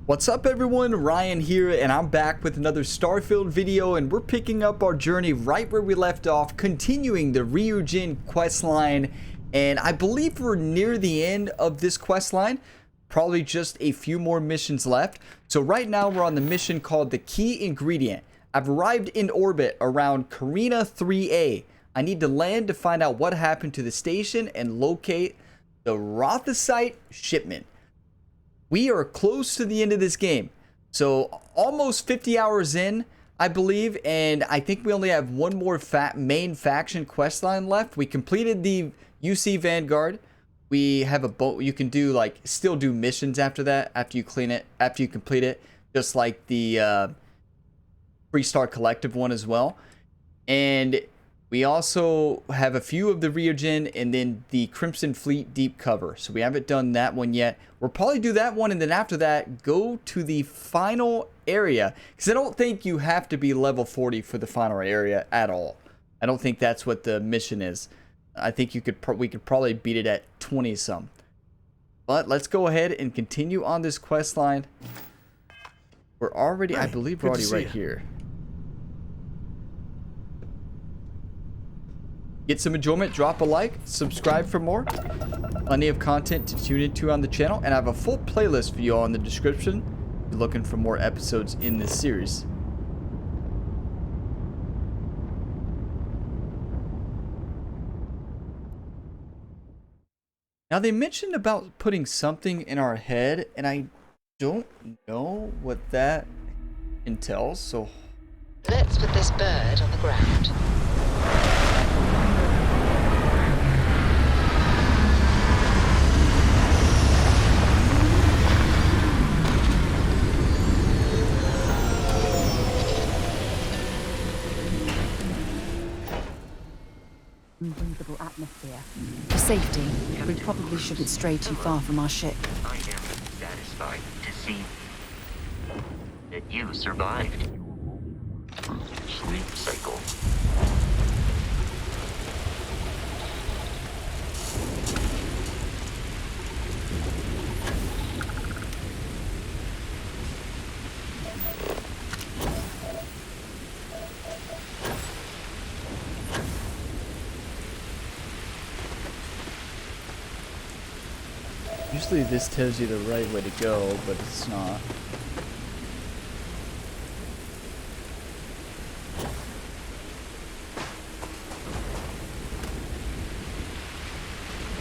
What's up everyone, Ryan here, and I'm back with another Starfield video, and we're picking up our journey right where we left off, continuing the Ryujin quest line, and I believe we're near the end of this quest line, probably just a few more missions left. So right now we're on the mission called the Key Ingredient. I've arrived in orbit around Carina 3A. I need to land to find out what happened to the station and locate the Rothosite shipment. We are close to the end of this game, so almost 50 hours in, I believe, and I think we only have one more main faction quest line left. We completed the UC Vanguard. We have a boat. You can do still do missions after that, after you complete it, just like the Freestar Collective one as well. And we also have a few of the Ryujin and then the Crimson Fleet deep cover. So we haven't done that one yet. We'll probably do that one, and then after that, go to the final area. Because I don't think you have to be level 40 for the final area at all. I don't think that's what the mission is. I think we could probably beat it at 20 some. But let's go ahead and continue on this quest line. We're already, I believe we're already right here. Get some enjoyment, drop a like, subscribe for more. Plenty of content to tune into on the channel, and I have a full playlist for you all in the description if you're looking for more episodes in this series. Now they mentioned about putting something in our head, and I don't know what that entails, so let's put this bird on the ground. Unbreathable atmosphere. For safety, we probably shouldn't stray too far from our ship. I am satisfied to see that you survived. Sleep cycle. usually this tells you the right way to go, but it's not.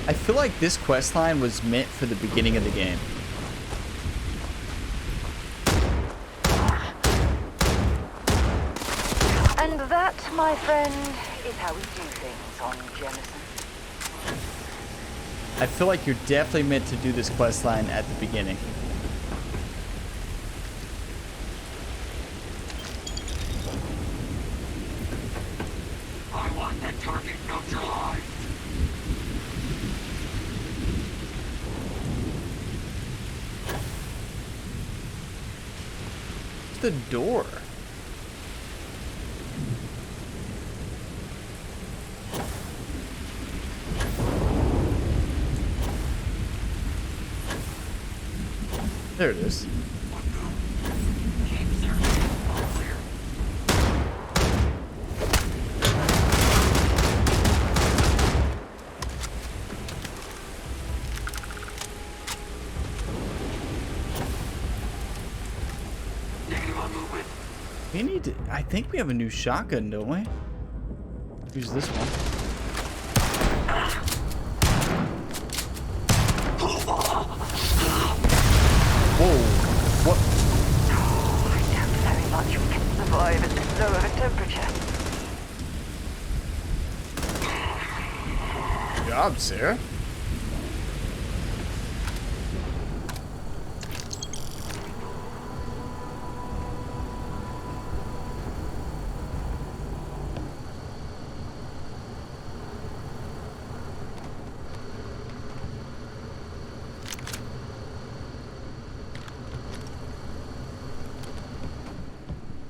I feel like this quest line was meant for the beginning of the game. And that, my friend, is how we do things on Jemison. I feel like you're definitely meant to do this quest line at the beginning. I want that target not alive. What's the door? There it is. We need to, I think we have a new shotgun, don't we? Use this one. Whoa, what? I doubt very much we can survive at this low of a temperature. Good job, Sarah.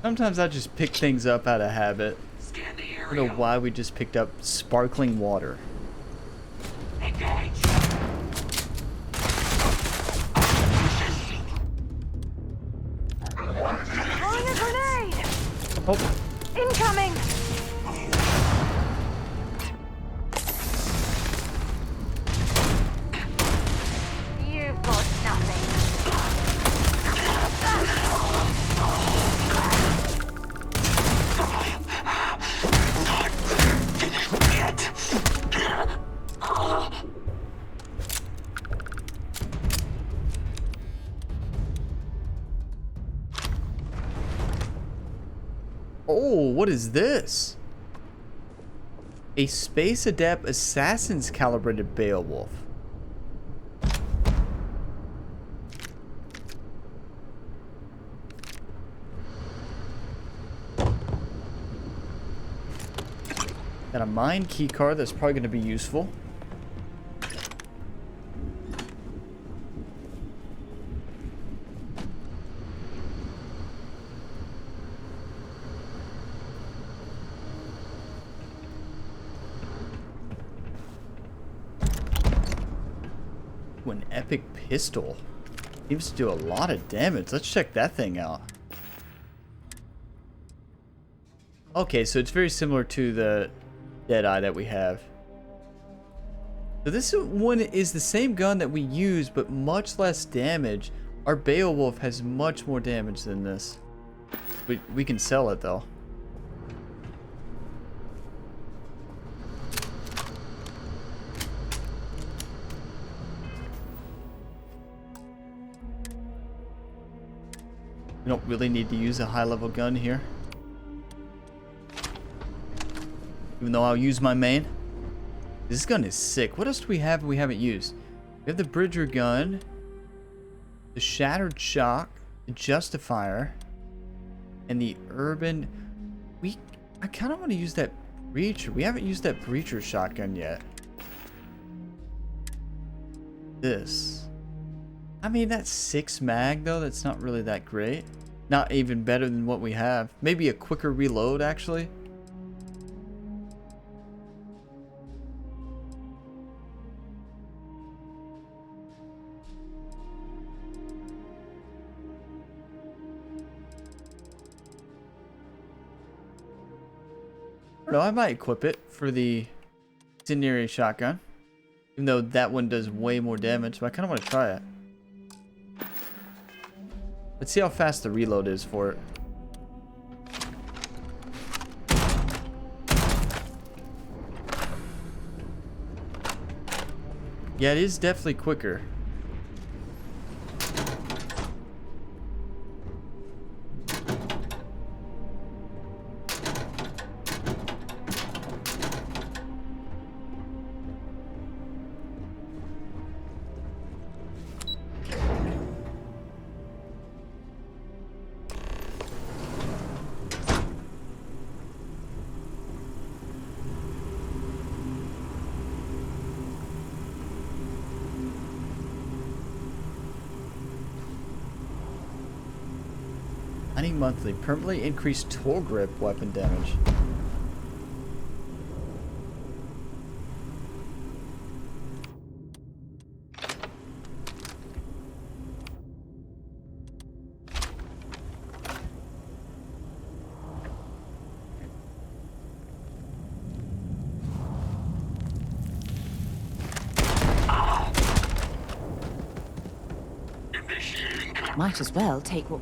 Sometimes I just pick things up out of habit. I don't know why we just picked up sparkling water. Engage. Oh, Incoming! You've got nothing. oh, what is this? A space adept assassin's calibrated Beowulf. Got a mine key card that's probably going to be useful. An epic pistol. Seems to do a lot of damage. Let's check that thing out. Okay, so it's very similar to the Deadeye that we have. So this one is the same gun that we use, but much less damage. Our Beowulf has much more damage than this. We can sell it though. We don't really need to use a high-level gun here. Even though I'll use my main. This gun is sick. What else do we have we haven't used? We have the Bridger gun, the Shattered Shock, the Justifier, and the Urban... I kind of want to use that Breacher. We haven't used that Breacher shotgun yet. This. I mean, that's 6 mag, though. That's not really that great. Not even better than what we have. Maybe a quicker reload, actually. I don't know, I might equip it for the incendiary shotgun. Even though that one does way more damage, but I kind of want to try it. Let's see how fast the reload is for it. Yeah, it is definitely quicker. Monthly permanently increased tool grip weapon damage. Might as well take what...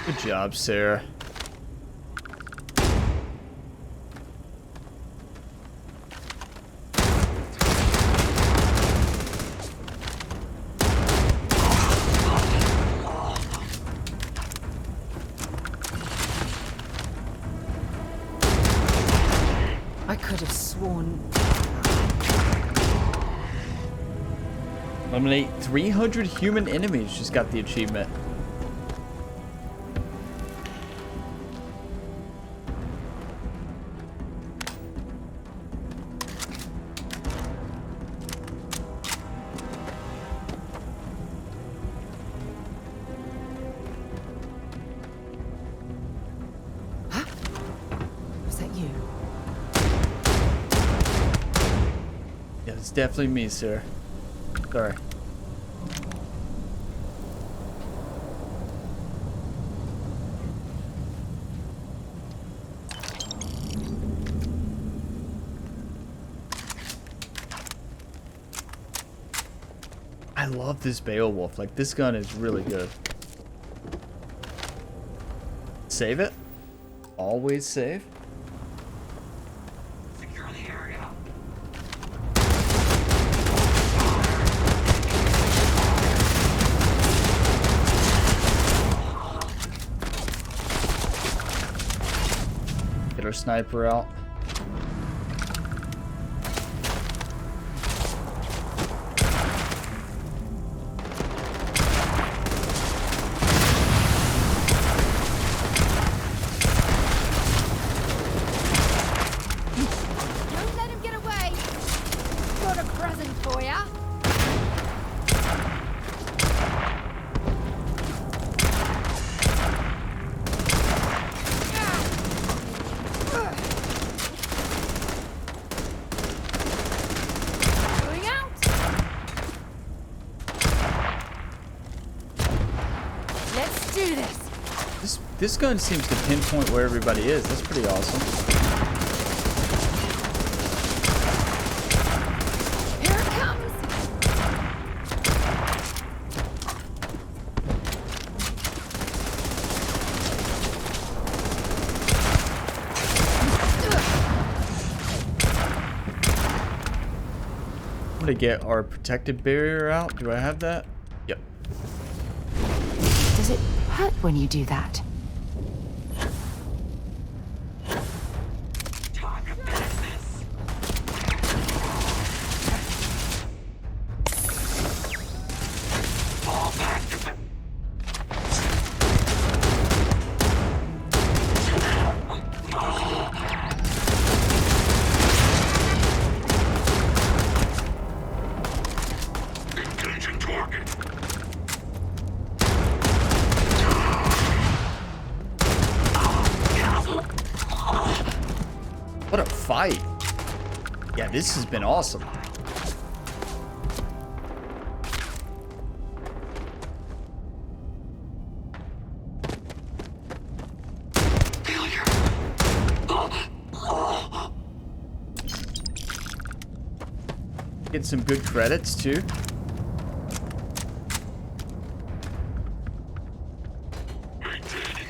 Good job, Sarah. I could have sworn... Eliminate 300 human enemies. Just got the achievement. It's definitely me, sir. Sorry. I love this Beowulf. Like, this gun is really good. Save it. Always save. Secure the area. Get our sniper out. Don't let him get away. Got a present for ya. Going out. Let's do this. This gun seems to pinpoint where everybody is. That's pretty awesome. Here it comes. I'm gonna get our protective barrier out. Do I have that? Yep. Does it hurt when you do that? Time to business. Fall back to the... Engaging target. What a fight. Yeah, this has been awesome. Failure. Get some good credits too. Maintaining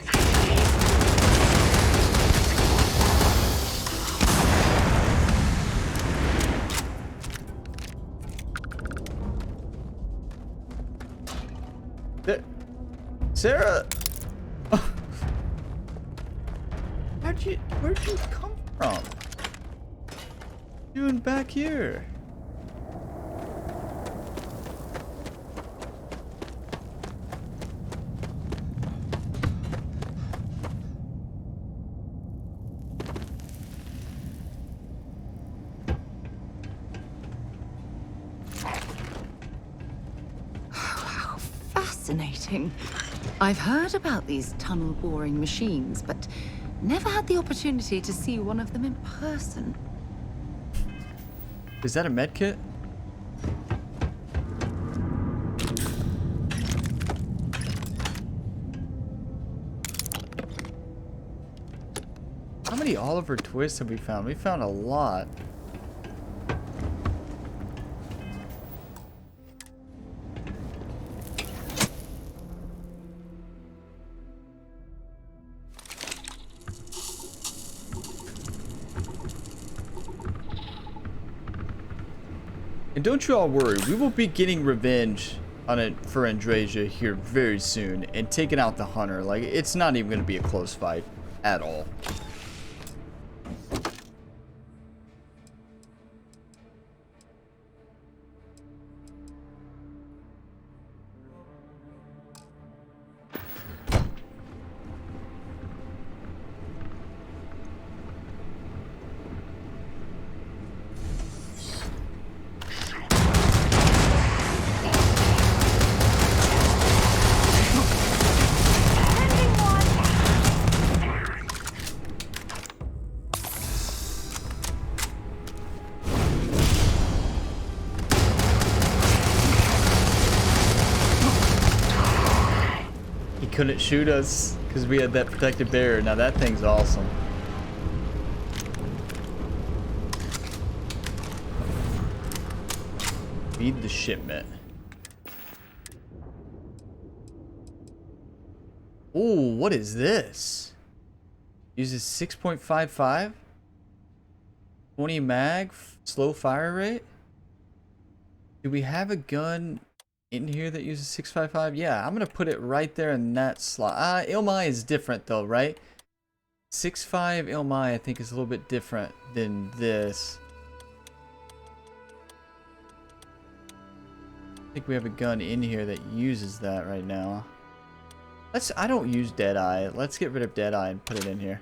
Sarah. Where'd you come from? Doing back here? How fascinating. I've heard about these tunnel boring machines, but never had the opportunity to see one of them in person. Is that a med kit? How many Oliver Twists have we found? We found a lot. And don't you all worry, we will be getting revenge on it for Andrasia here very soon and taking out the hunter. Like, it's not even going to be a close fight at all. Couldn't shoot us because we had that protective barrier. Now that thing's awesome. Feed the shipment. Oh, what is this? Uses 6.55? 20 mag, slow fire rate? Do we have a gun in here that uses 6.55? Yeah, I'm gonna put it right there in that slot. Ilmai is different though, right? 6.5 Ilmai I think is a little bit different than this. I think we have a gun in here that uses that right now. I don't use Deadeye. Let's get rid of Deadeye and put it in here.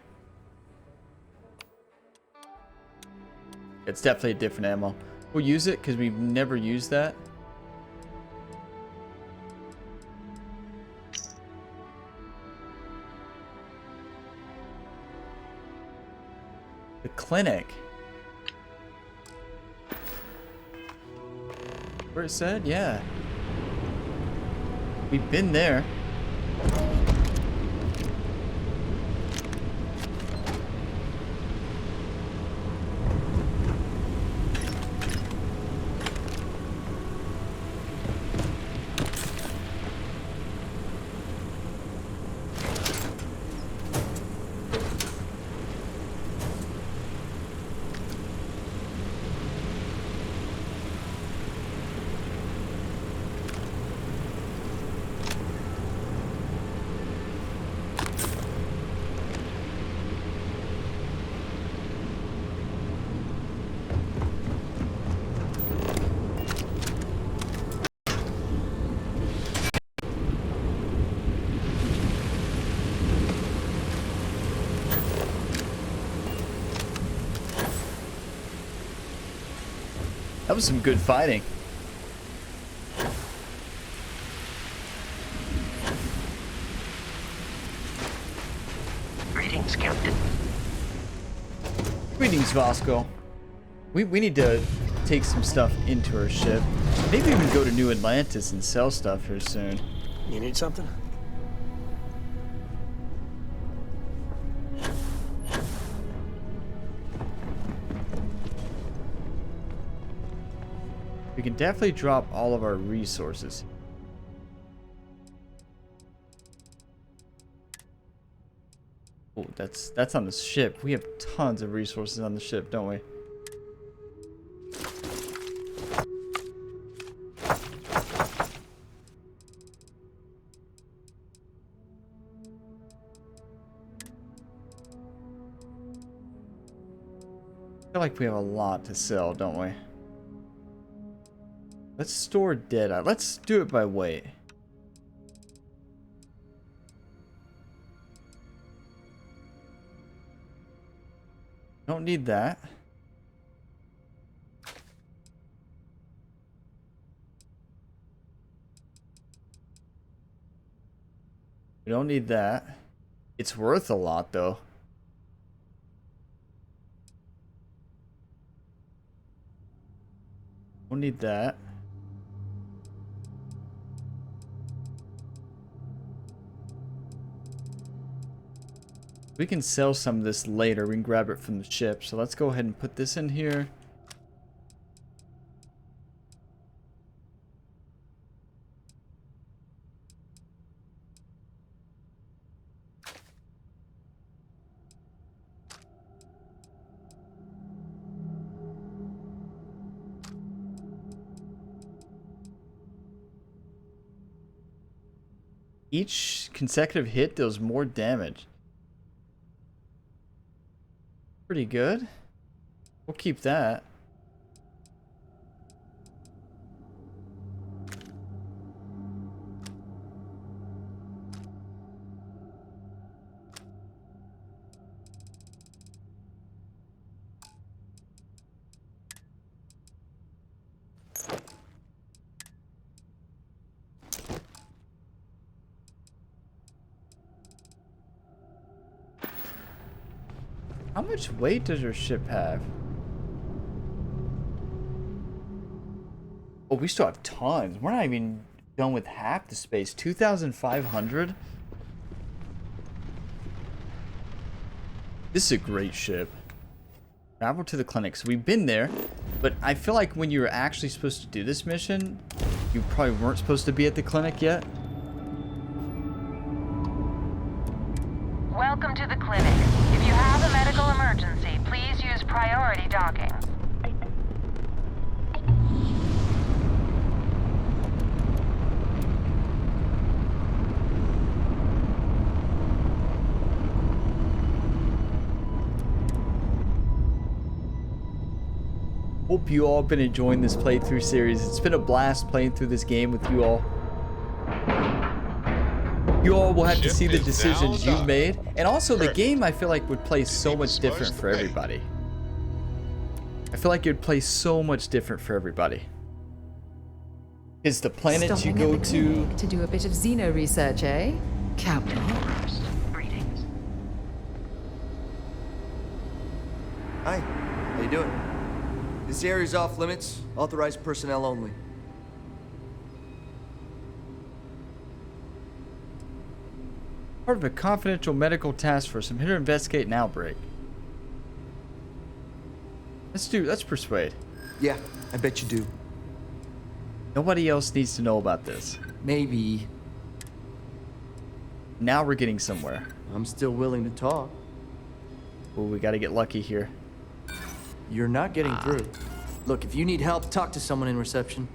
It's definitely a different ammo. We'll use it because we've never used that. The clinic. Where it said? Yeah. We've been there. That was some good fighting. Greetings, Captain. Greetings, Vasco. We need to take some stuff into our ship. Maybe even go to New Atlantis and sell stuff here soon. You need something? We can definitely drop all of our resources. Oh, that's on the ship. We have tons of resources on the ship, don't we? I feel like we have a lot to sell, don't we? Let's store Deadeye. Let's do it by weight. Don't need that. We don't need that. It's worth a lot though. Don't need that. We can sell some of this later. We can grab it from the ship. So let's go ahead and put this in here. Each consecutive hit deals more damage. Pretty good. We'll keep that. How much weight does your ship have? Oh, we still have tons. We're not even done with half the space. 2,500? This is a great ship. Travel to the clinic. So we've been there, but I feel like when you were actually supposed to do this mission, you probably weren't supposed to be at the clinic yet. Priority docking. Hope you all have been enjoying this playthrough series. It's been a blast playing through this game with you all. You all will have to see the decisions you made. And also the game I feel like would play so much different for everybody. I feel like it would play so much different for everybody. Is the planet you Stopping go at the to... clinic to do a bit of xeno research, eh? Count me. Greetings. Hi, how you doing? This area's off limits. Authorized personnel only. Part of a confidential medical task force. I'm here to investigate an outbreak. Let's persuade. Yeah, I bet you do. Nobody else needs to know about this. Maybe. Now we're getting somewhere. I'm still willing to talk. Oh, we gotta get lucky here. You're not getting through. Look, if you need help, talk to someone in reception.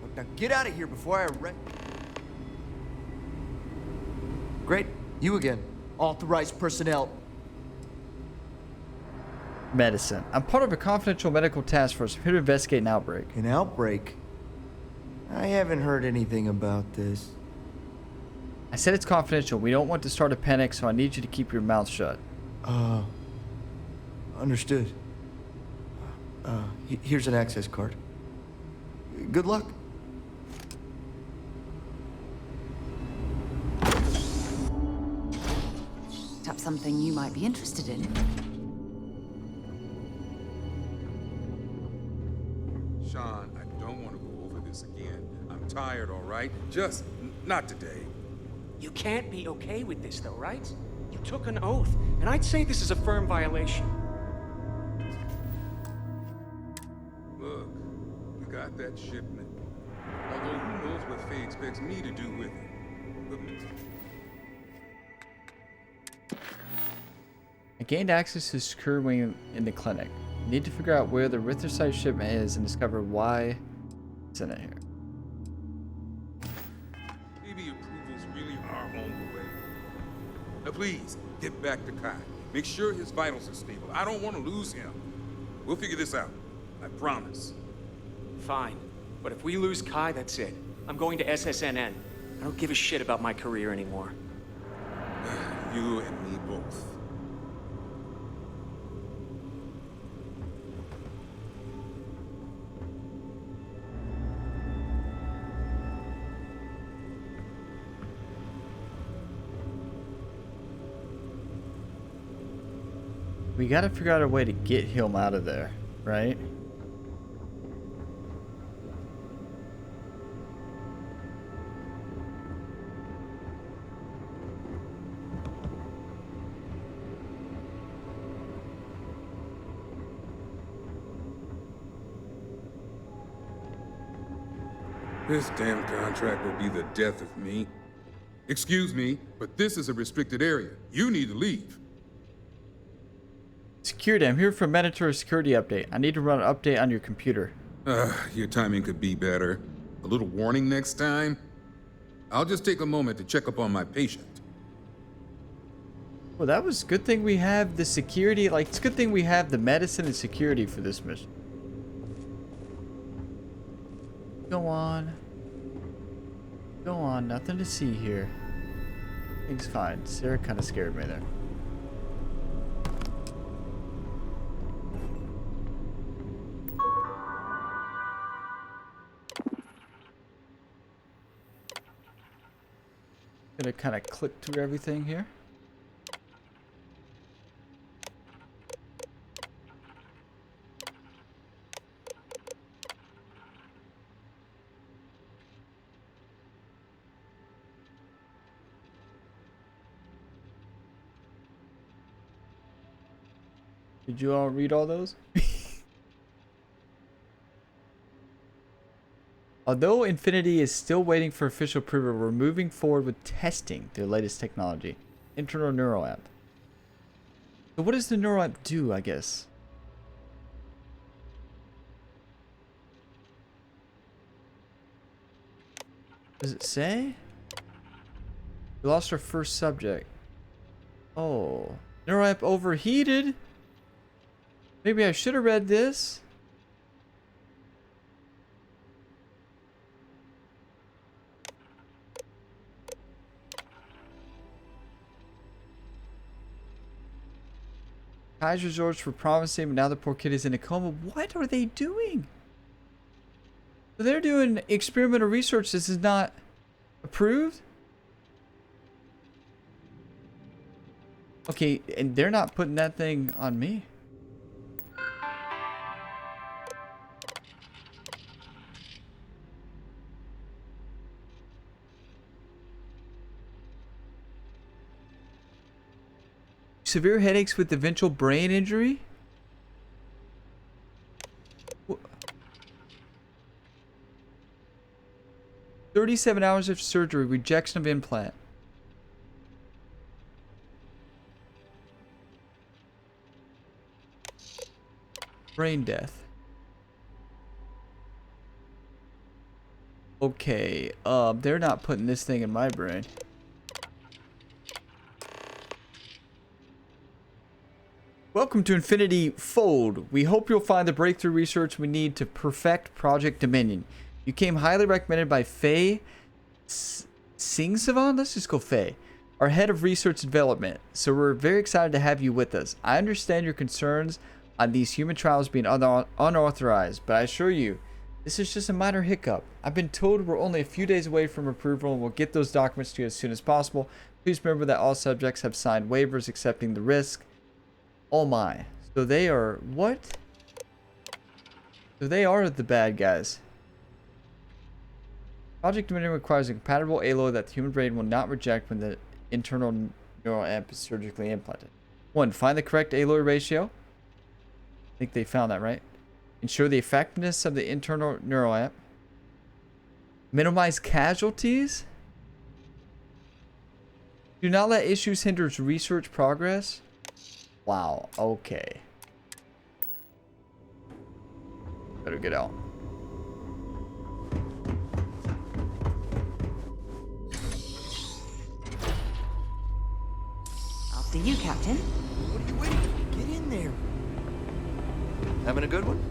Look, now get out of here before I arrest... Great, you again. Authorized personnel. Medicine. I'm part of a confidential medical task force. I'm here to investigate an outbreak. An outbreak? I haven't heard anything about this. I said it's confidential. We don't want to start a panic, so I need you to keep your mouth shut. Understood. Here's an access card. Good luck. Picked up something you might be interested in. Sean, I don't want to go over this again. I'm tired, all right? Just not today. You can't be okay with this, though, right? You took an oath, and I'd say this is a firm violation. Look, we got that shipment. Although who knows what Faye expects me to do with it. I gained access to the secure wing in the clinic. I need to figure out where the Rither-site shipment is and discover why it's in it here. Maybe approvals really are on the way. Now please, get back to Kai. Make sure his vitals are stable. I don't want to lose him. We'll figure this out. I promise. Fine. But if we lose Kai, that's it. I'm going to SSNN. I don't give a shit about my career anymore. You and me both. We gotta figure out a way to get him out of there, right? This damn contract will be the death of me. Excuse me, but this is a restricted area. You need to leave. Security, I'm here for a mandatory security update. I need to run an update on your computer. Your timing could be better. A little warning next time. I'll just take a moment to check up on my patient. Well, that was good thing we have the security. Like, it's a good thing we have the medicine and security for this mission. Go on. Go on, nothing to see here. Things fine. Sarah kind of scared me there. Gonna kind of click through everything here. Did you all read all those? Although Infinity is still waiting for official approval, we're moving forward with testing their latest technology. Internal neural app. So what does the neural app do, I guess? Does it say? We lost our first subject. Oh. Neuroamp overheated? Maybe I should have read this. Kai's resorts were promising, but now the poor kid is in a coma. What are they doing? So they're doing experimental research. This is not approved? Okay, and they're not putting that thing on me. Severe headaches with eventual brain injury? 37 hours of surgery, rejection of implant. Brain death. Okay, they're not putting this thing in my brain. Welcome to Infinity Fold. We hope you'll find the breakthrough research we need to perfect Project Dominion. You came highly recommended by Faye Singsavan. Let's just go Faye, our head of research and development. So we're very excited to have you with us. I understand your concerns on these human trials being unauthorized, but I assure you, this is just a minor hiccup. I've been told we're only a few days away from approval and we'll get those documents to you as soon as possible. Please remember that all subjects have signed waivers accepting the risk. Oh my. So they are what? So they are the bad guys. Project Dominion requires a compatible alloy that the human brain will not reject when the internal neural amp is surgically implanted. 1. Find the correct alloy ratio. I think they found that, right? Ensure the effectiveness of the internal neural amp. Minimize casualties. Do not let issues hinder research progress. Wow, okay. Better get out. After you, Captain. What are you waiting for? Get in there. Having a good one?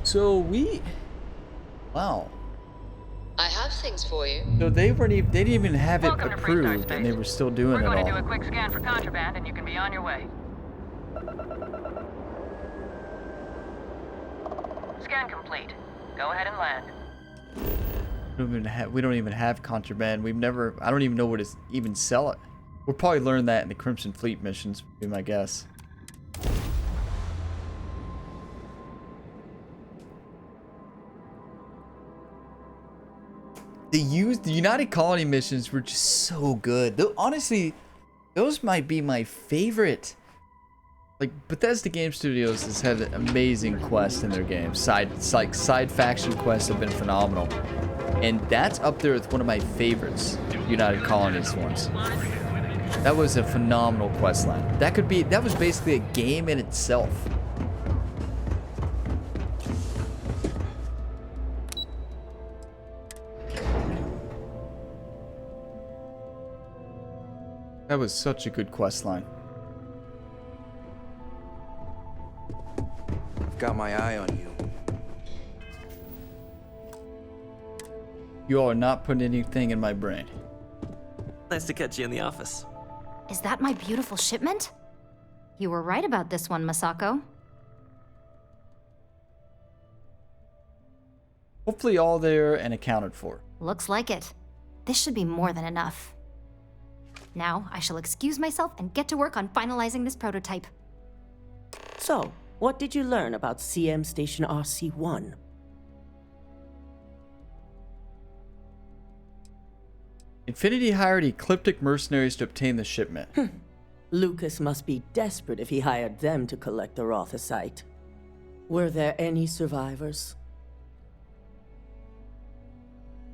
So wow. I have things for you. So they weren't even, they didn't even have it Welcome to Freestar approved, Space. and they were still doing We're it going to do all. a quick scan for contraband, and you can be on your way. Scan complete. Go ahead and land. We don't even have contraband. I don't even know where to even sell it. We'll probably learn that in the Crimson Fleet missions, would be my guess. The United Colony missions were just so good. Honestly, those might be my favorite. Like, Bethesda Game Studios has had amazing quests in their games. Side faction quests have been phenomenal. And that's up there with one of my favorites, United Colonies ones. That was a phenomenal quest line. That was basically a game in itself. That was such a good quest line. I've got my eye on you. You all are not putting anything in my brain. Nice to catch you in the office. Is that my beautiful shipment? You were right about this one, Masako. Hopefully all there and accounted for. Looks like it. This should be more than enough. Now, I shall excuse myself and get to work on finalizing this prototype. So, what did you learn about CM Station RC-1? Infinity hired ecliptic mercenaries to obtain the shipment. Lucas must be desperate if he hired them to collect the Rothosite. Were there any survivors?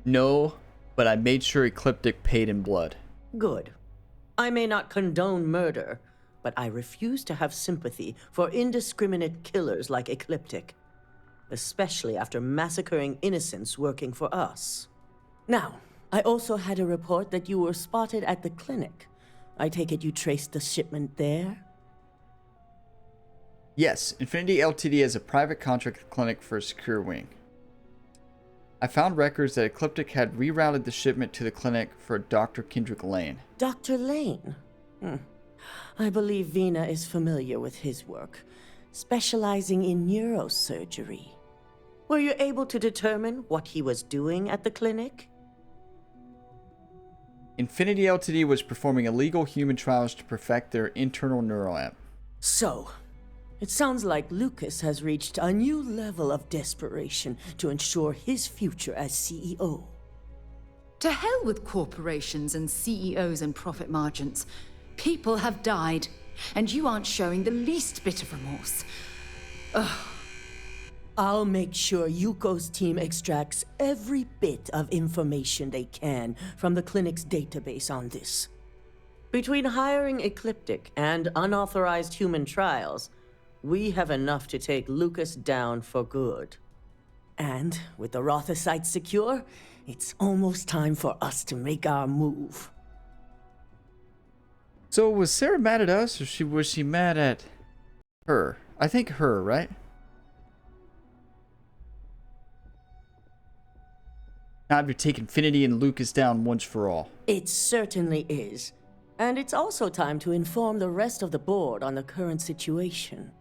No, but I made sure Ecliptic paid in blood. Good. I may not condone murder, but I refuse to have sympathy for indiscriminate killers like Ecliptic, especially after massacring innocents working for us. Now, I also had a report that you were spotted at the clinic. I take it you traced the shipment there? Yes, Infinity Ltd has a private contract with the clinic for a secure wing. I found records that Ecliptic had rerouted the shipment to the clinic for Dr. Kendrick Lane. Dr. Lane? I believe Vina is familiar with his work, specializing in neurosurgery. Were you able to determine what he was doing at the clinic? Infinity Ltd was performing illegal human trials to perfect their internal neural amp. So, it sounds like Lucas has reached a new level of desperation to ensure his future as CEO. To hell with corporations and CEOs and profit margins. People have died, and you aren't showing the least bit of remorse. Ugh. I'll make sure Yuko's team extracts every bit of information they can from the clinic's database on this. Between hiring Ecliptic and unauthorized human trials, we have enough to take Lucas down for good. And with the Rotha site secure, it's almost time for us to make our move. So was Sarah mad at us, or was she mad at her? I think her, right? Time to take Infinity and Lucas down once for all. It certainly is. And it's also time to inform the rest of the board on the current situation.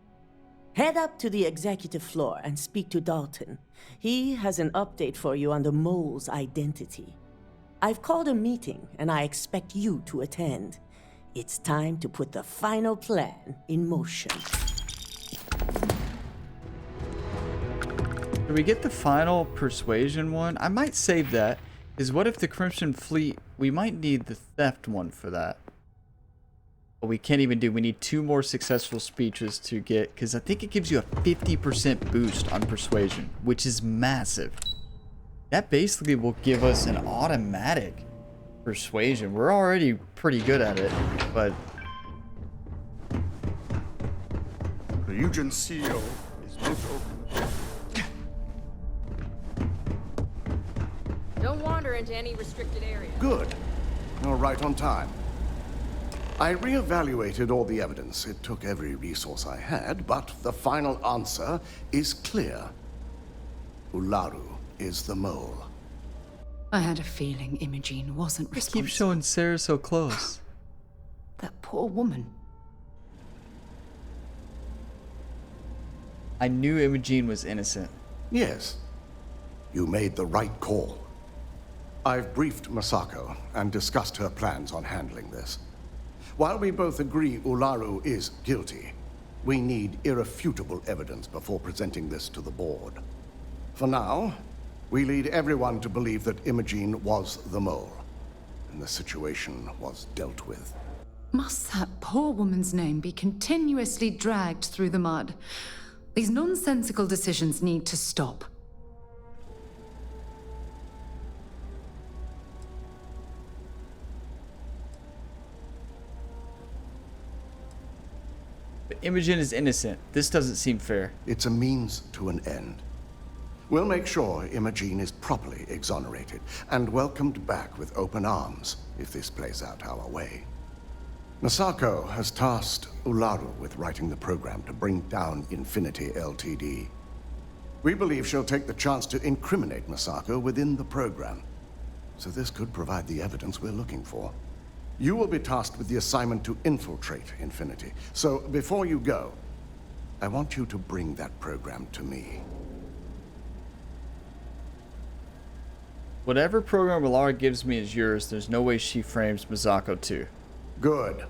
Head up to the executive floor and speak to Dalton. He has an update for you on the mole's identity. I've called a meeting, and I expect you to attend. It's time to put the final plan in motion. Did we get the final persuasion one? I might save that. Because what if the Crimson Fleet... We might need the theft one for that. But we can't even do... We need 2 more successful speeches to get... Because I think it gives you a 50% boost on persuasion. Which is massive. That basically will give us an automatic persuasion. We're already pretty good at it. But... Ryujin CEO is most open. Don't wander into any restricted area. Good. You're right on time. I reevaluated all the evidence. It took every resource I had, but the final answer is clear. Ularu is the mole. I had a feeling Imogene wasn't responsible. Keep showing Sarah so close. That poor woman. I knew Imogene was innocent. Yes. You made the right call. I've briefed Masako and discussed her plans on handling this. While we both agree Ularu is guilty, we need irrefutable evidence before presenting this to the board. For now, we lead everyone to believe that Imogene was the mole, and the situation was dealt with. Must that poor woman's name be continuously dragged through the mud? These nonsensical decisions need to stop. But Imogen is innocent. This doesn't seem fair. It's a means to an end. We'll make sure Imogene is properly exonerated and welcomed back with open arms if this plays out our way. Masako has tasked Ularu with writing the program to bring down Infinity Ltd. We believe she'll take the chance to incriminate Masako within the program, so this could provide the evidence we're looking for. You will be tasked with the assignment to infiltrate Infinity, so before you go, I want you to bring that program to me. Whatever program Ularu gives me is yours. There's no way she frames Masako too. Good.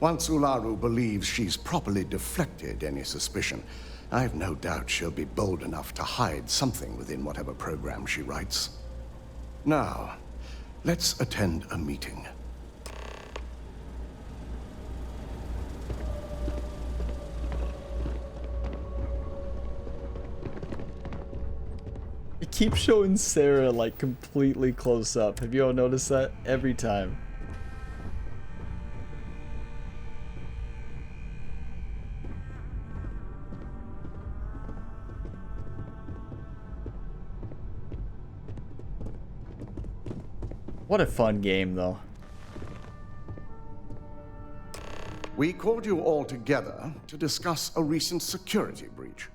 Once Ularu believes she's properly deflected any suspicion, I've no doubt she'll be bold enough to hide something within whatever program she writes. Now, let's attend a meeting. It keeps showing Sarah like completely close up. Have you all noticed that? Every time. What a fun game, though. We called you all together to discuss a recent security breach.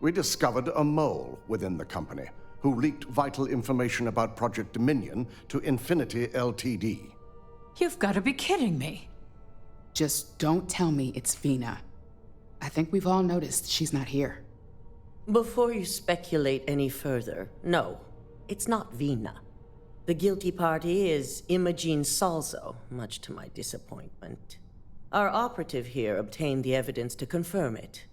We discovered a mole within the company who leaked vital information about Project Dominion to Infinity Ltd. You've got to be kidding me. Just don't tell me it's Vina. I think we've all noticed she's not here. Before you speculate any further, no, it's not Vina. The guilty party is Imogene Salzo, much to my disappointment. Our operative here obtained the evidence to confirm it.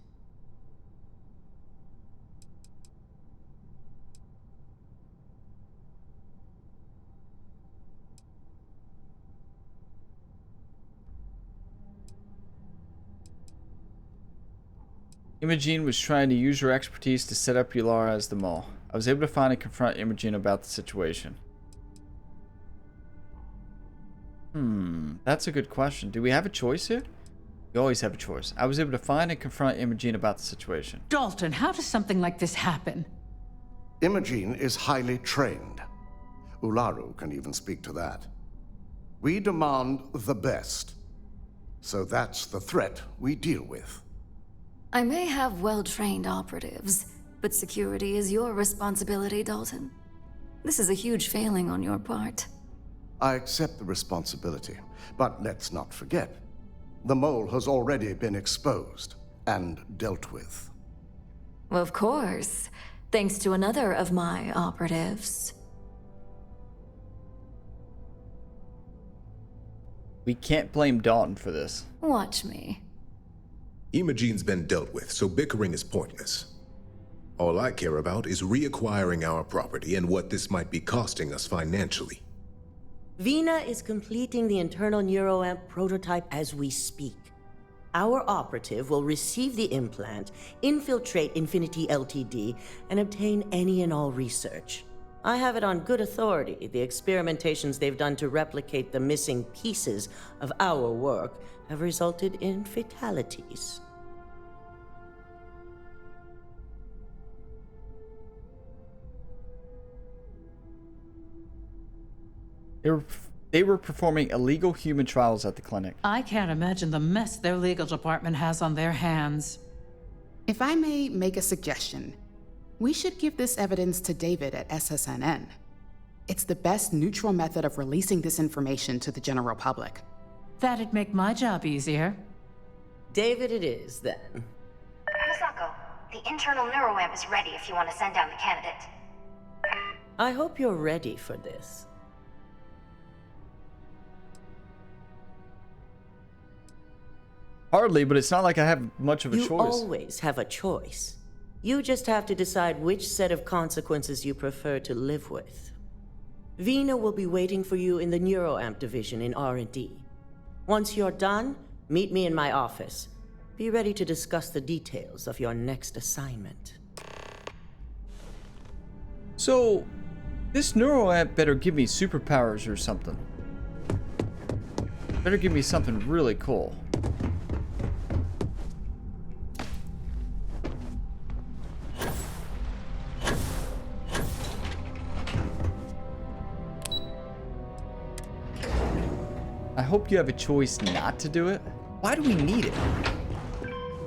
Imogene was trying to use her expertise to set up Yulara as the mole. I was able to find and confront Imogene about the situation. That's a good question. Do we have a choice here? We always have a choice. I was able to find and confront Imogene about the situation. Dalton, how does something like this happen? Imogene is highly trained. Ularu can even speak to that. We demand the best. So that's the threat we deal with. I may have well-trained operatives, but security is your responsibility, Dalton. This is a huge failing on your part. I accept the responsibility, but let's not forget, the mole has already been exposed and dealt with. Of course, thanks to another of my operatives. We can't blame Dalton for this. Watch me. Imogene's been dealt with, so bickering is pointless. All I care about is reacquiring our property and what this might be costing us financially. Vina is completing the internal neuroamp prototype as we speak. Our operative will receive the implant, infiltrate Infinity Ltd, and obtain any and all research. I have it on good authority. The experimentations they've done to replicate the missing pieces of our work have resulted in fatalities. They were performing illegal human trials at the clinic. I can't imagine the mess their legal department has on their hands. If I may make a suggestion, we should give this evidence to David at SSNN. It's the best neutral method of releasing this information to the general public. That'd make my job easier. David it is, then. Misako, the internal neuroamp is ready if you want to send down the candidate. I hope you're ready for this. Hardly, but it's not like I have much of a choice. You always have a choice. You just have to decide which set of consequences you prefer to live with. Vina will be waiting for you in the neuroamp division in R&D. Once you're done, meet me in my office. Be ready to discuss the details of your next assignment. So, this neuroamp better give me superpowers or something. Better give me something really cool. I hope you have a choice not to do it. Why do we need it?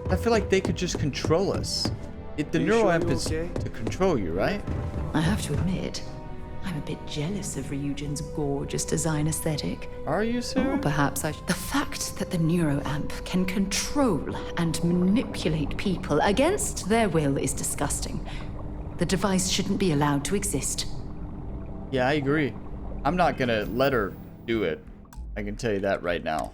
I feel like they could just control us. The neuroamp is to control you, right? I have to admit, I'm a bit jealous of Ryujin's gorgeous design aesthetic. Are you, sir? Or perhaps the fact that the neuroamp can control and manipulate people against their will is disgusting. The device shouldn't be allowed to exist. Yeah, I agree. I'm not gonna let her do it. I can tell you that right now.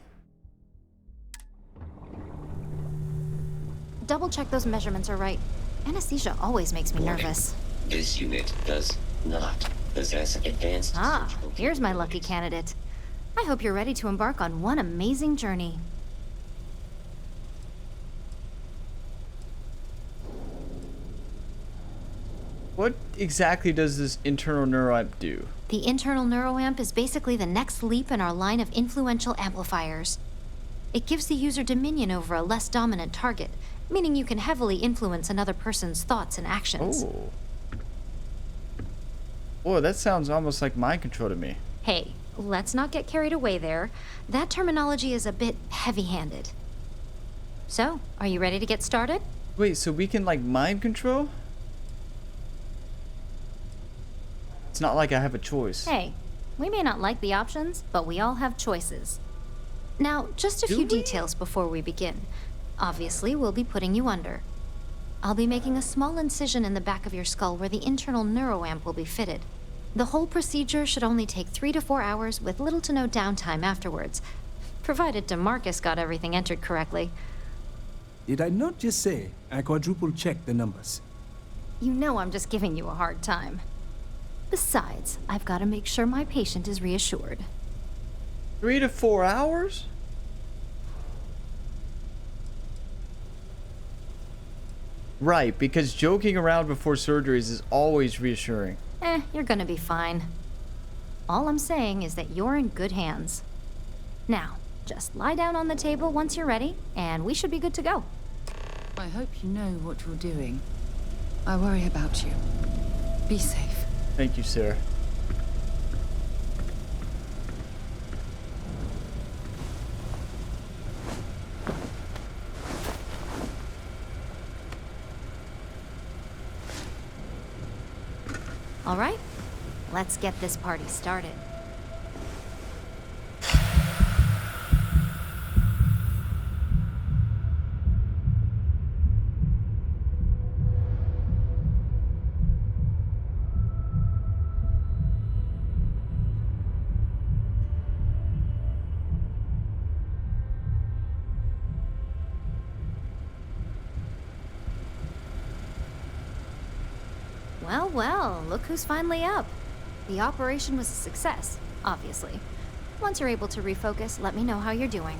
Double check those measurements are right. Anesthesia always makes me nervous. This unit does not possess advanced surgical Here's my lucky candidate. I hope you're ready to embark on one amazing journey. What exactly does this internal neuroamp do? The internal neuroamp is basically the next leap in our line of influential amplifiers. It gives the user dominion over a less dominant target, meaning you can heavily influence another person's thoughts and actions. Oh. Boy, that sounds almost like mind control to me. Hey, let's not get carried away there. That terminology is a bit heavy-handed. So, are you ready to get started? Wait, so we can like mind control? It's not like I have a choice. Hey, we may not like the options, but we all have choices. Now, just a few details before we begin. Obviously, we'll be putting you under. I'll be making a small incision in the back of your skull where the internal neuroamp will be fitted. The whole procedure should only take 3 to 4 hours with little to no downtime afterwards, provided DeMarcus got everything entered correctly. Did I not just say I quadruple-checked the numbers? You know I'm just giving you a hard time. Besides, I've got to make sure my patient is reassured. 3 to 4 hours? Right, because joking around before surgeries is always reassuring. You're gonna be fine. All I'm saying is that you're in good hands. Now, just lie down on the table once you're ready, and we should be good to go. I hope you know what you're doing. I worry about you. Be safe. Thank you, Sarah. All right, let's get this party started. Well, well, look who's finally up. The operation was a success, obviously. Once you're able to refocus, let me know how you're doing.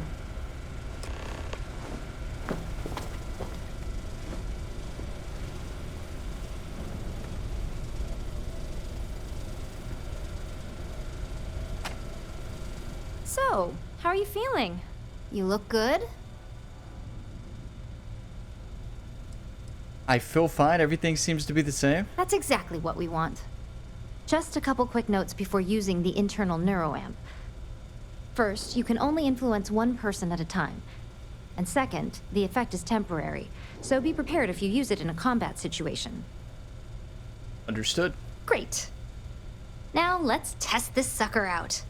So, how are you feeling? You look good? I feel fine. Everything seems to be the same. That's exactly what we want. Just a couple quick notes before using the internal neuroamp. First, you can only influence one person at a time. And second, the effect is temporary, so be prepared if you use it in a combat situation. Understood. Great. Now let's test this sucker out.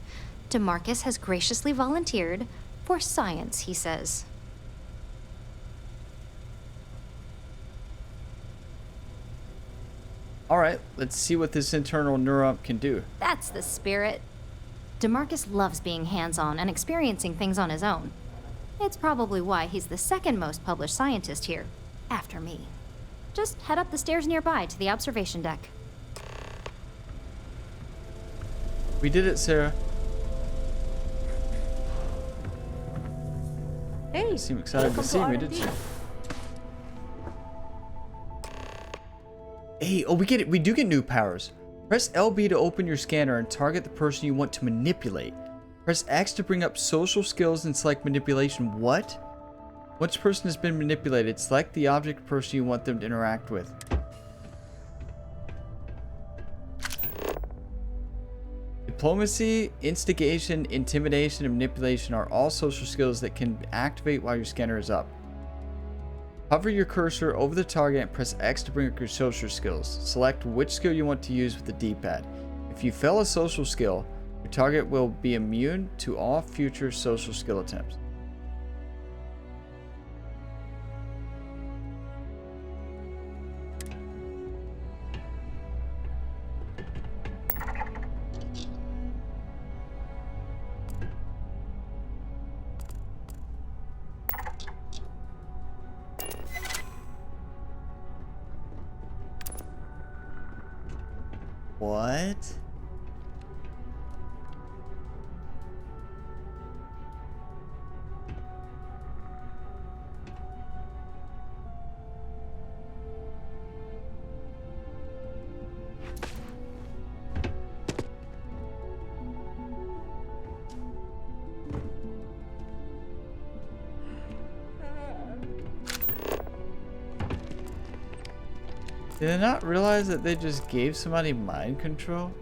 DeMarcus has graciously volunteered for science, he says. Alright, let's see what this internal neuroamp can do. That's the spirit. DeMarcus loves being hands-on and experiencing things on his own. It's probably why he's the second most published scientist here, after me. Just head up the stairs nearby to the observation deck. We did it, Sarah. Hey, you seem excited to see me, didn't you? Hey, oh, we get it. We do get new powers. Press LB to open your scanner and target the person you want to manipulate. Press X to bring up social skills and select manipulation. What? Once a person has been manipulated, select the object or person you want them to interact with. Diplomacy, instigation, intimidation, and manipulation are all social skills that can activate while your scanner is up. Hover your cursor over the target and press X to bring up your social skills. Select which skill you want to use with the D-pad. If you fail a social skill, your target will be immune to all future social skill attempts. What? Did I not realize that they just gave somebody mind control?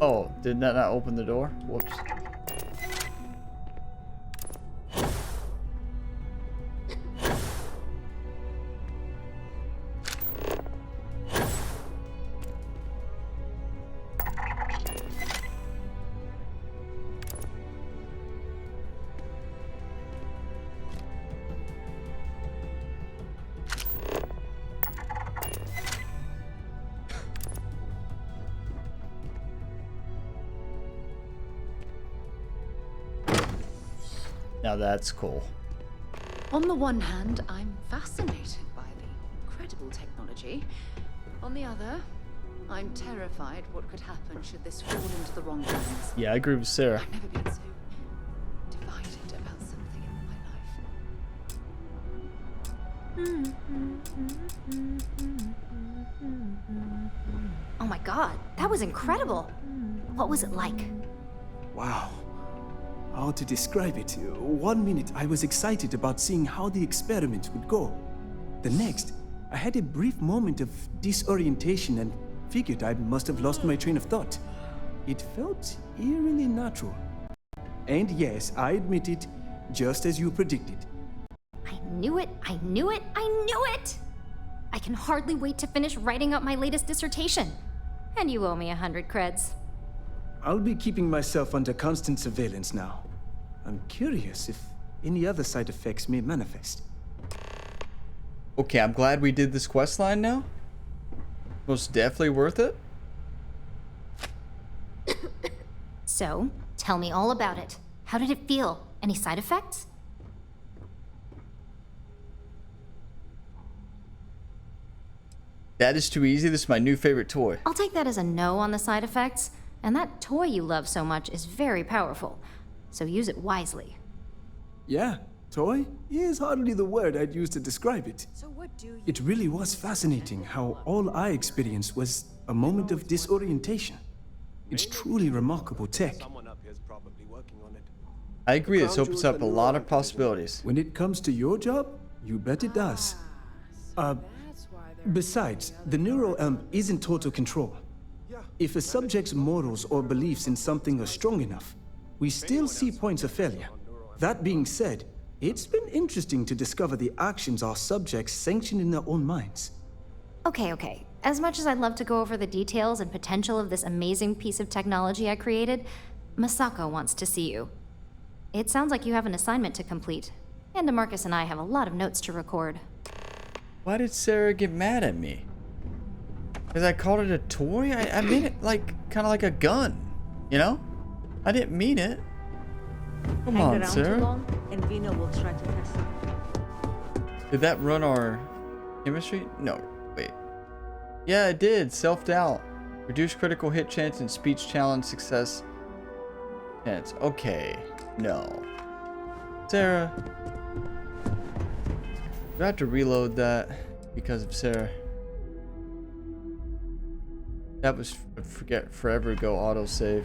Oh, did that not open the door? Whoops. Now that's cool. On the one hand, I'm fascinated by the incredible technology. On the other, I'm terrified what could happen should this fall into the wrong hands. Yeah, I agree with Sarah. I've never been so divided about something in my life. Oh my god, that was incredible. What was it like? Wow. How to describe it? 1 minute I was excited about seeing how the experiment would go. The next, I had a brief moment of disorientation and figured I must have lost my train of thought. It felt eerily natural. And yes, I admit it, just as you predicted. I knew it, I knew it, I knew it! I can hardly wait to finish writing up my latest dissertation. And you owe me 100 creds. I'll be keeping myself under constant surveillance now. I'm curious if any other side effects may manifest. Okay, I'm glad we did this quest line now. Most definitely worth it. So, tell me all about it. How did it feel? Any side effects? That is too easy. This is my new favorite toy. I'll take that as a no on the side effects. And that toy you love so much is very powerful. So use it wisely. Yeah, toy is hardly the word I'd use to describe it. So what do you... It really was fascinating how all I experienced was a moment of disorientation. It's truly remarkable tech. I agree, this opens up a lot of possibilities. When it comes to your job, you bet it does. Besides, the neural amp isn't total control. If a subject's morals or beliefs in something are strong enough, we still see points of failure. That being said, it's been interesting to discover the actions our subjects sanction in their own minds. Okay. As much as I'd love to go over the details and potential of this amazing piece of technology I created, Masako wants to see you. It sounds like you have an assignment to complete, and DeMarcus and I have a lot of notes to record. Why did Sarah get mad at me? Because I called it a toy? I made it like, kind of like a gun, you know? I didn't mean it. Come on, Sarah. Too long, and Vino will try to test it. Did that run our chemistry? No, wait. Yeah, it did. Self-doubt. Reduce critical hit chance and speech challenge success chance. Okay, no. Sarah. Do I have to reload that because of Sarah? That was forever ago autosave.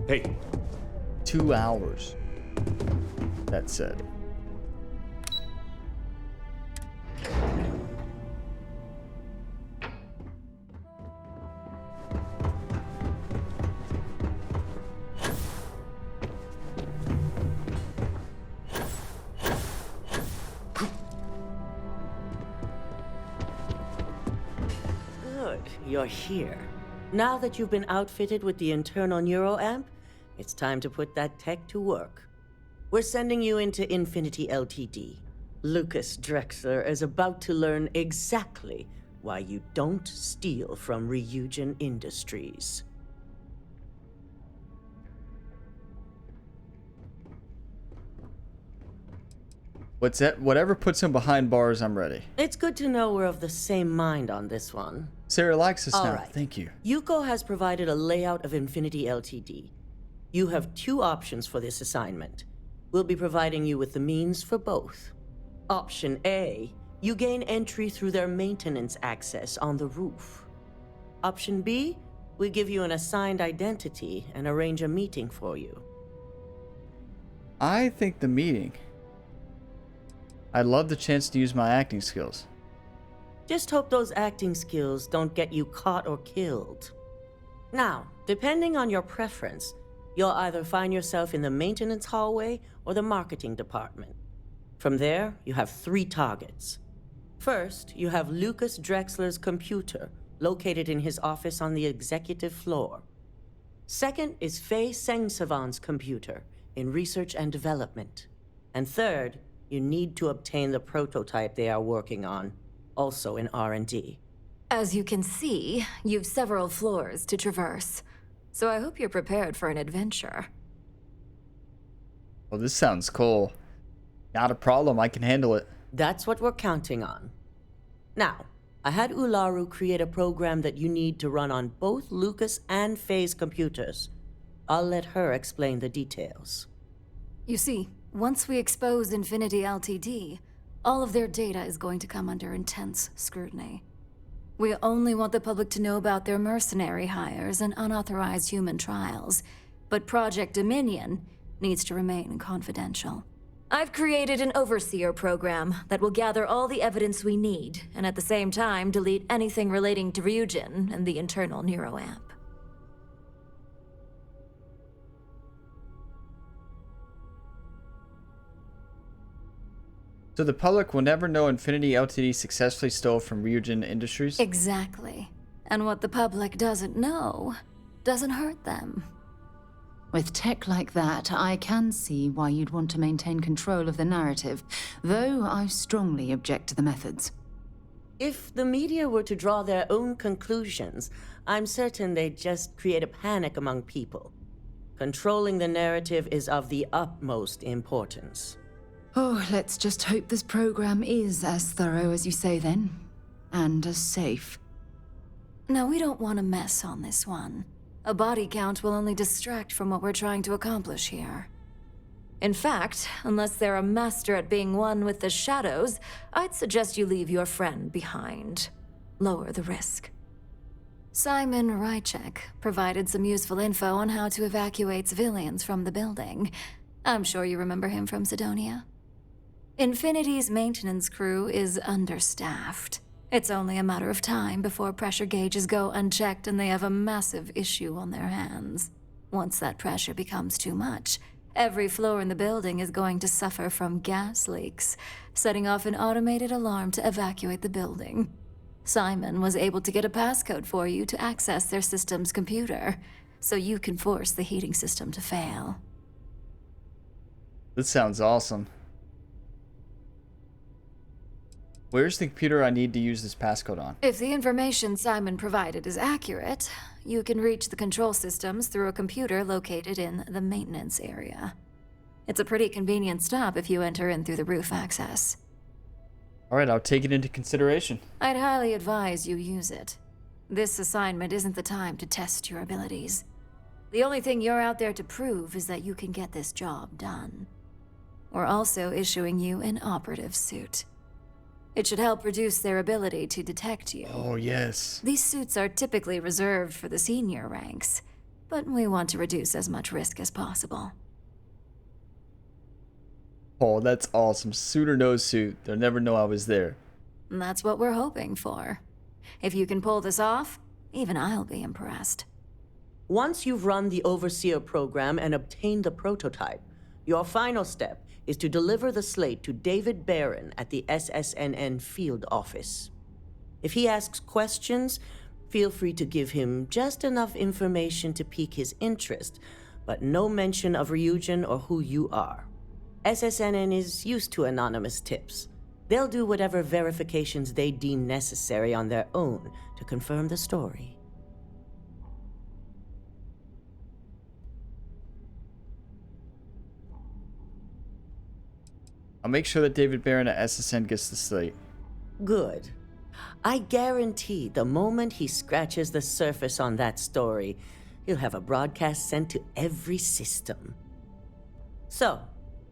Hey. 2 hours. That said. Good, you're here. Now that you've been outfitted with the internal neuroamp, it's time to put that tech to work. We're sending you into Infinity Ltd. Lucas Drexler is about to learn exactly why you don't steal from Ryujin Industries. What's that? Whatever puts him behind bars, I'm ready. It's good to know we're of the same mind on this one. Sarah likes us All now. right. Thank you. Yuko has provided a layout of Infinity Ltd. You have 2 options for this assignment. We'll be providing you with the means for both. Option A, you gain entry through their maintenance access on the roof. Option B, we give you an assigned identity and arrange a meeting for you. I think the meeting. I'd love the chance to use my acting skills. Just hope those acting skills don't get you caught or killed. Now, depending on your preference, you'll either find yourself in the maintenance hallway or the marketing department. From there, you have 3 targets. First, you have Lucas Drexler's computer, located in his office on the executive floor. Second is Faye Sengsavan's computer, in research and development. And third, you need to obtain the prototype they are working on, also in R&D. As you can see, you've several floors to traverse, so I hope you're prepared for an adventure. Well, this sounds cool. Not a problem, I can handle it. That's what we're counting on. Now, I had Ularu create a program that you need to run on both Lucas and Faye's computers. I'll let her explain the details. You see, once we expose Infinity Ltd., all of their data is going to come under intense scrutiny. We only want the public to know about their mercenary hires and unauthorized human trials, but Project Dominion needs to remain confidential. I've created an overseer program that will gather all the evidence we need, and at the same time delete anything relating to Ryujin and the internal neuroamp. So the public will never know Infinity Ltd successfully stole from Ryujin Industries? Exactly. And what the public doesn't know doesn't hurt them. With tech like that, I can see why you'd want to maintain control of the narrative, though I strongly object to the methods. If the media were to draw their own conclusions, I'm certain they'd just create a panic among people. Controlling the narrative is of the utmost importance. Oh, let's just hope this program is as thorough as you say then, and as safe. No, we don't want to mess on this one. A body count will only distract from what we're trying to accomplish here. In fact, unless they're a master at being one with the shadows, I'd suggest you leave your friend behind. Lower the risk. Simon Ryujin provided some useful info on how to evacuate civilians from the building. I'm sure you remember him from Sidonia. Infinity's maintenance crew is understaffed. It's only a matter of time before pressure gauges go unchecked and they have a massive issue on their hands. Once that pressure becomes too much, every floor in the building is going to suffer from gas leaks, setting off an automated alarm to evacuate the building. Simon was able to get a passcode for you to access their system's computer, so you can force the heating system to fail. This sounds awesome. Where's the computer I need to use this passcode on? If the information Simon provided is accurate, you can reach the control systems through a computer located in the maintenance area. It's a pretty convenient stop if you enter in through the roof access. Alright, I'll take it into consideration. I'd highly advise you use it. This assignment isn't the time to test your abilities. The only thing you're out there to prove is that you can get this job done. We're also issuing you an operative suit. It should help reduce their ability to detect you. Oh, yes. These suits are typically reserved for the senior ranks, but we want to reduce as much risk as possible. Oh, that's awesome. Suit or no suit, they'll never know I was there. And that's what we're hoping for. If you can pull this off, even I'll be impressed. Once you've run the Overseer program and obtained the prototype, your final step is to deliver the slate to David Barron at the SSNN field office. If he asks questions, feel free to give him just enough information to pique his interest, but no mention of Ryujin or who you are. SSNN is used to anonymous tips. They'll do whatever verifications they deem necessary on their own to confirm the story. I'll make sure that David Barron at SSN gets the slate. Good. I guarantee the moment he scratches the surface on that story, he'll have a broadcast sent to every system. So,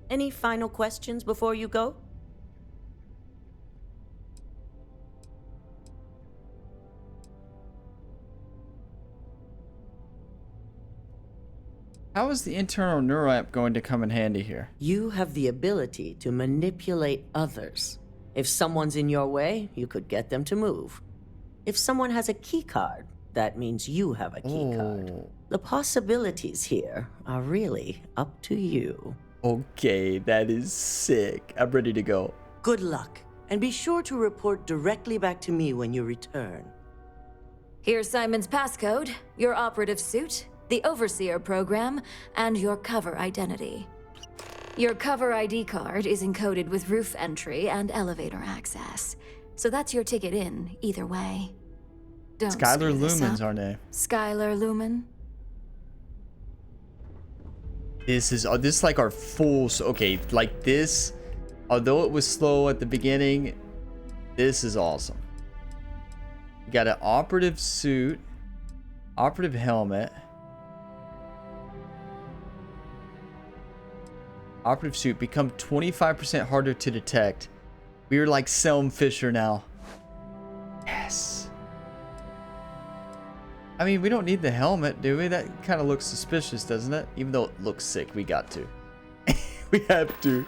any final questions before you go? How is the internal neuroamp going to come in handy here? You have the ability to manipulate others. If someone's in your way, you could get them to move. If someone has a key card, that means you have a key card. The possibilities here are really up to you. Okay, that is sick. I'm ready to go. Good luck, and be sure to report directly back to me when you return. Here's Simon's passcode, your operative suit, the Overseer program, and your cover identity. Your cover ID card is encoded with roof entry and elevator access. So that's your ticket in, either way. Don't Skylar screw this Lumen's up. our name. Skylar Lumen? This is like our full, okay, like this, although it was slow at the beginning, this is awesome. We got an operative suit, operative helmet, operative suit, become 25% harder to detect. We're like Selm Fisher now. Yes. I mean, we don't need the helmet, do we? That kind of looks suspicious, doesn't it? Even though it looks sick, we got to. We have to.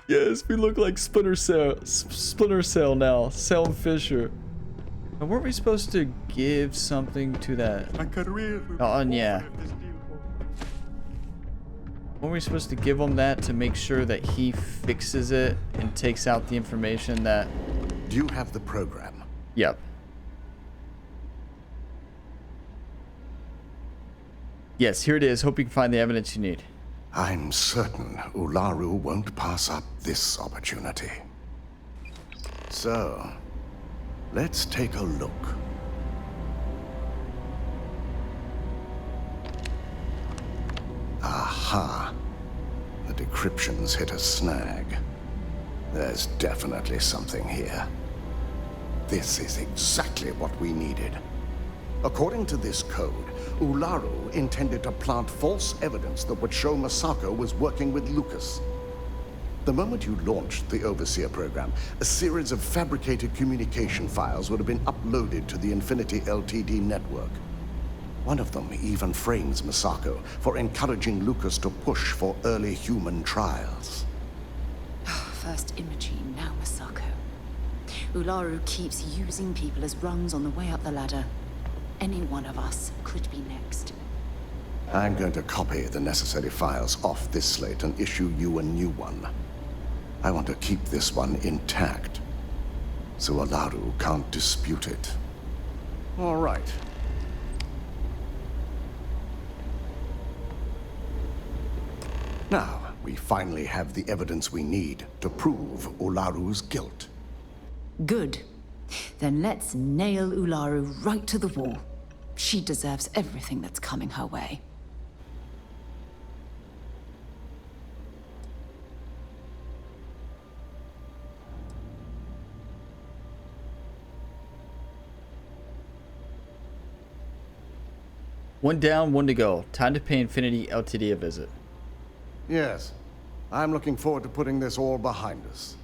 Yes, we look like Splinter Cell now. Selm Fisher. Now, weren't we supposed to give something to that? Oh, yeah. Weren't we supposed to give him that to make sure that he fixes it and takes out the information that... Do you have the program? Yep. Yes, here it is. Hope you can find the evidence you need. I'm certain Ularu won't pass up this opportunity. So, let's take a look. Aha. The decryptions hit a snag. There's definitely something here. This is exactly what we needed. According to this code, Ularu intended to plant false evidence that would show Masako was working with Lucas. The moment you launched the Overseer program, a series of fabricated communication files would have been uploaded to the Infinity Ltd network. One of them even frames Masako for encouraging Lucas to push for early human trials. First Imogene, now Masako. Ularu keeps using people as rungs on the way up the ladder. Any one of us could be next. I'm going to copy the necessary files off this slate and issue you a new one. I want to keep this one intact, so Ularu can't dispute it. All right. Now, we finally have the evidence we need to prove Ularu's guilt. Good. Then let's nail Ularu right to the wall. She deserves everything that's coming her way. One down, one to go. Time to pay Infinity Ltd a visit. Yes, I'm looking forward to putting this all behind us.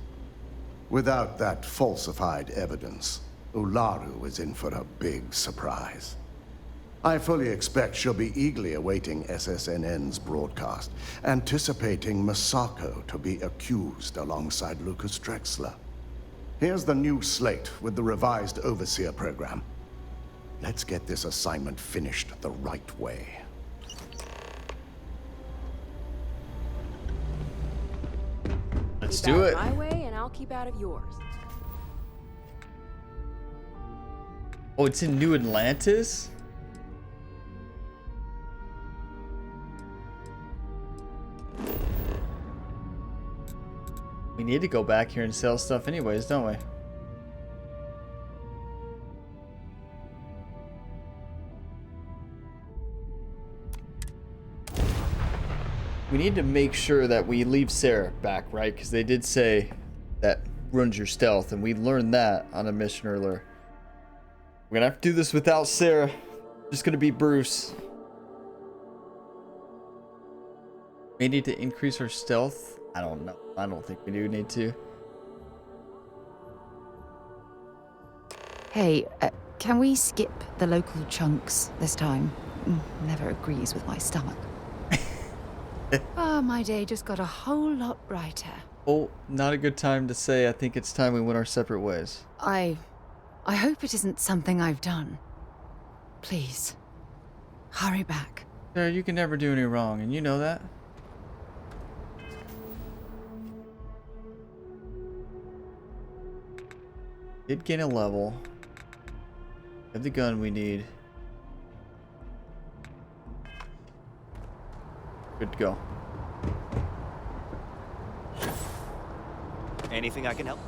Without that falsified evidence, Ularu is in for a big surprise. I fully expect she'll be eagerly awaiting SSNN's broadcast, anticipating Masako to be accused alongside Lucas Drexler. Here's the new slate with the revised Overseer program. Let's get this assignment finished the right way. Let's Keep do out it. of my way, and I'll keep out of yours. Oh, it's in New Atlantis? We need to go back here and sell stuff anyways, don't we? We need to make sure that we leave Sarah back, right? Because they did say that ruins your stealth, and we learned that on a mission earlier. We're gonna have to do this without Sarah. Just gonna be Bruce. We need to increase our stealth. I don't know. I don't think we do need to. Hey, can we skip the local chunks this time? Never agrees with my stomach. Oh, my day just got a whole lot brighter. Oh, not a good time to say I think it's time we went our separate ways. I hope it isn't something I've done. Please, hurry back. Sarah, you can never do any wrong, and you know that. Did gain a level. Have the gun we need. Good to go. Anything I can help?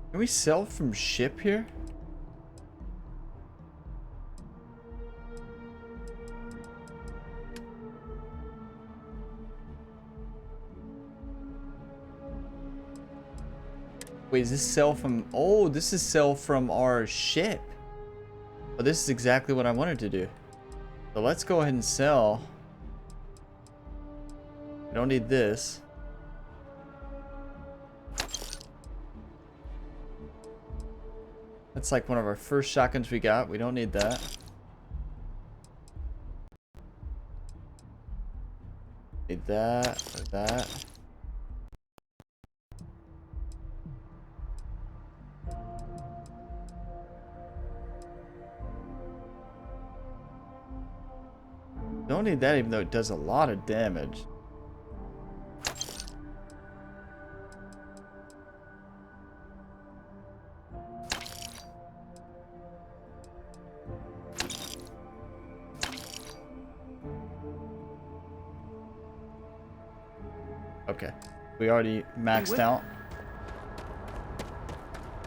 Can we sell from ship here? Wait, is this sell from... Oh, this is sell from our ship. Oh, this is exactly what I wanted to do. So let's go ahead and sell. We don't need this. That's like one of our first shotguns we got. We don't need that. Need that or that. Don't need that even though it does a lot of damage. Okay, we already maxed out.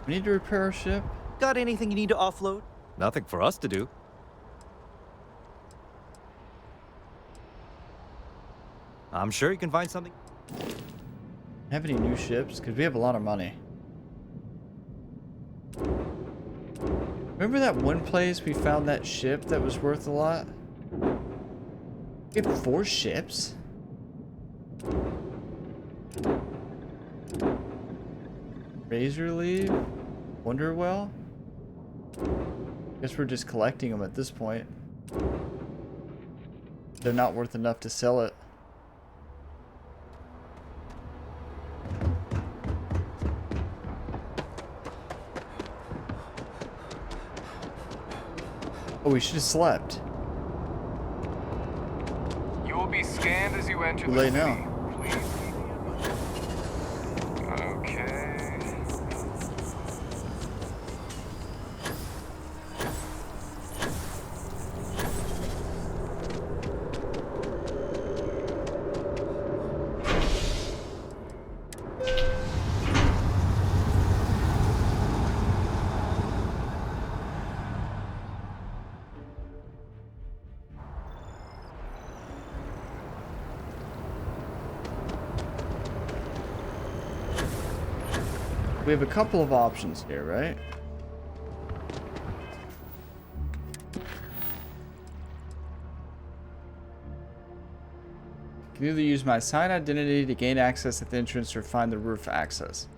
We need to repair our ship. Got anything you need to offload? Nothing for us to do. I'm sure you can find something. Have any new ships? Because we have a lot of money. Remember that one place we found that ship that was worth a lot? We have 4 ships? Razor Leaf? Wonderwell? Guess we're just collecting them at this point. They're not worth enough to sell it. Oh, we should have slept. You will be scanned as you enter Too the late city. now. Okay. We have a couple of options here, right? I can either use my assigned identity to gain access at the entrance or find the roof access.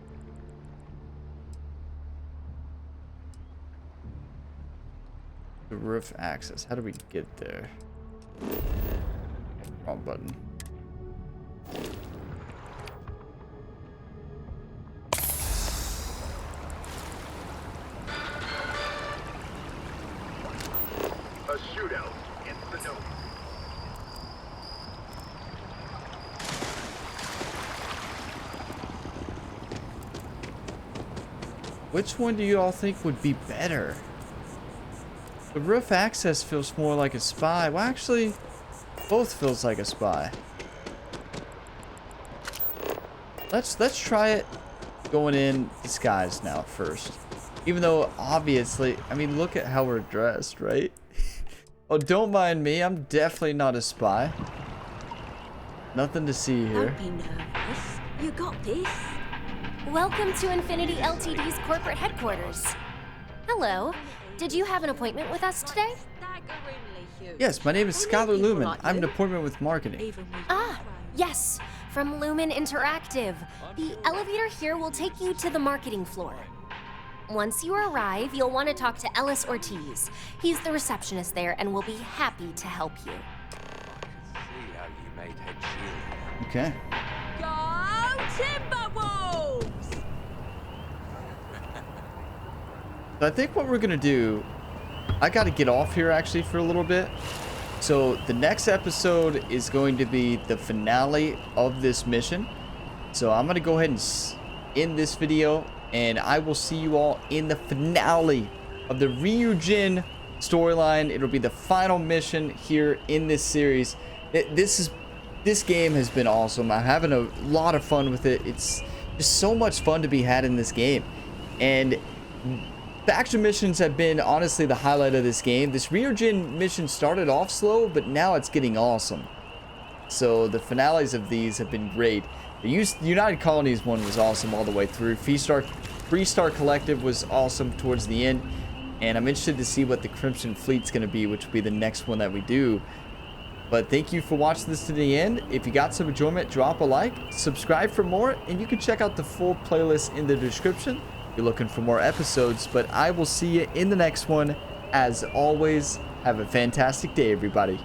The roof access. How do we get there? Wrong button. A shootout in Sonoma. Which one do you all think would be better? The roof access feels more like a spy. Well, actually, both feels like a spy. Let's try it going in disguise now first. Even though obviously, I mean, look at how we're dressed, right? Oh, don't mind me. I'm definitely not a spy. Nothing to see here. Don't be nervous. You got this. Welcome to Infinity Ltd's corporate headquarters. Hello. Did you have an appointment with us today? Yes, my name is Skylar Lumen. I have an appointment with marketing. Ah, Yes, from Lumen Interactive. The elevator here will take you to the marketing floor. Once you arrive, you'll want to talk to Ellis Ortiz. He's the receptionist there and will be happy to help you. See how you made head shield. Okay. Go Timberwolves! So I think what we're gonna do, I gotta get off here actually for a little bit. So the next episode is going to be the finale of this mission. So I'm gonna go ahead and end this video, and I will see you all in the finale of the Ryujin storyline. It'll be the final mission here in this series. This game has been awesome. I'm having a lot of fun with it. It's just so much fun to be had in this game. And faction missions have been honestly the highlight of this game. This Ryujin mission started off slow, but now it's getting awesome. So the finales of these have been great. The United Colonies one was awesome all the way through. Freestar Collective was awesome towards the end. And I'm interested to see what the Crimson Fleet's going to be, which will be the next one that we do. But thank you for watching this to the end. If you got some enjoyment, drop a like, subscribe for more, and you can check out the full playlist in the description if you're looking for more episodes. But I will see you in the next one. As always, have a fantastic day, everybody.